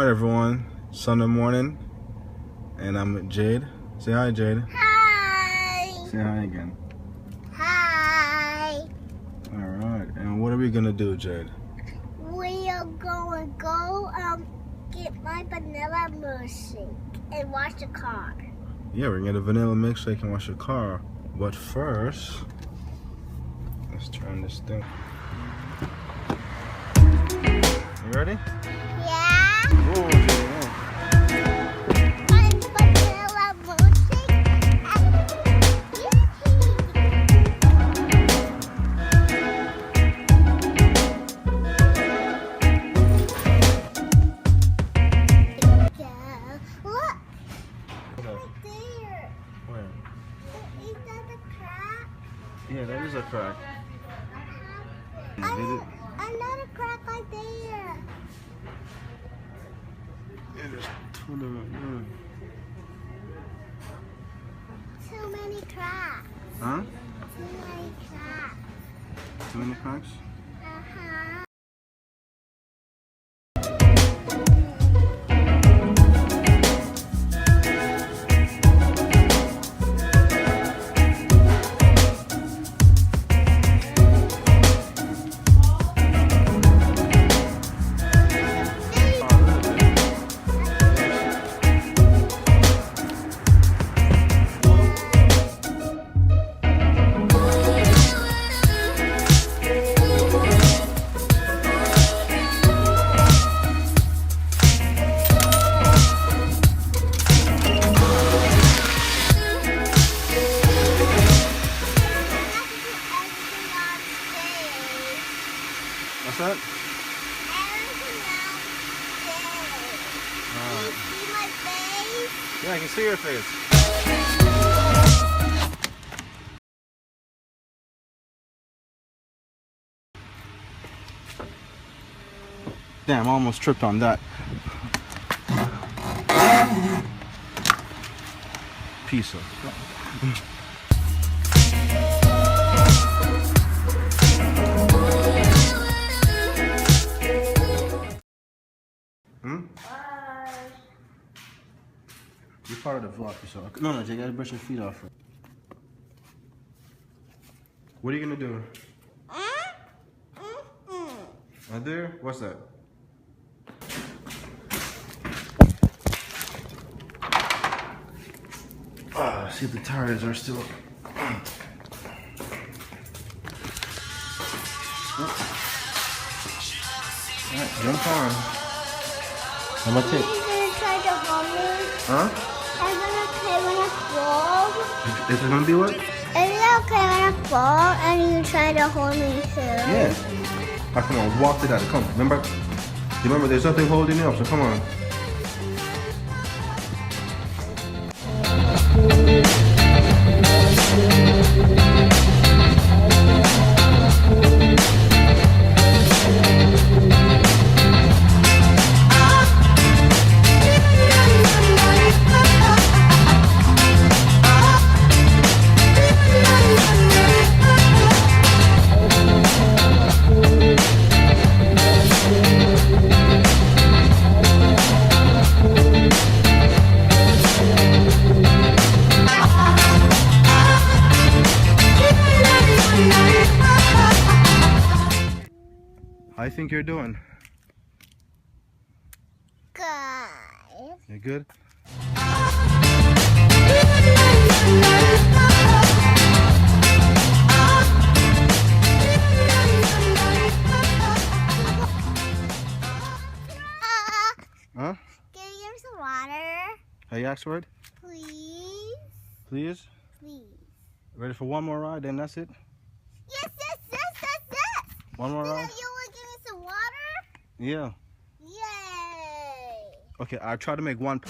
Alright everyone, Sunday morning, and I'm with Jade. Say hi, Jade. Hi. Say hi again. Hi. Alright, and what are we gonna do, Jade? We are going to go get my vanilla milkshake and wash the car. Yeah, we're gonna get a vanilla milkshake and wash your car. But first, let's turn this thing. You ready? Yeah. Whoa, Jade, whoa. My vanilla milkshake. Look. Right there. Where? Is that a crack? Yeah, that is a crack. Another crack right there. Yeah, there's two of them. Too many cracks. Huh? Too many cracks. Too many cracks? Uh-huh. What's that? Can you see my face? Yeah, I can see your face. Damn, I almost tripped on that. Piece of. You're part of the vlog, so no, Jay, you gotta brush your feet off. What are you gonna do? Right there? What's that? See if the tires are still. Alright, jump on. How much it? Are you gonna try to hold me? Huh? Are you gonna play when I fall? Is it gonna be what? Is it okay when I fall and you try to hold me too? Yeah. Ah, come on, walk to that. Come, remember? Remember, there's nothing holding you up, so come on. How you think you're doing? Good. You good? Huh? Can you give me some water? How you ask for it? Please? Please? Please. Ready for one more ride, then that's it? Yes. One more You ride? will give me some water? Yeah. Yay. Okay, I'll try to make one.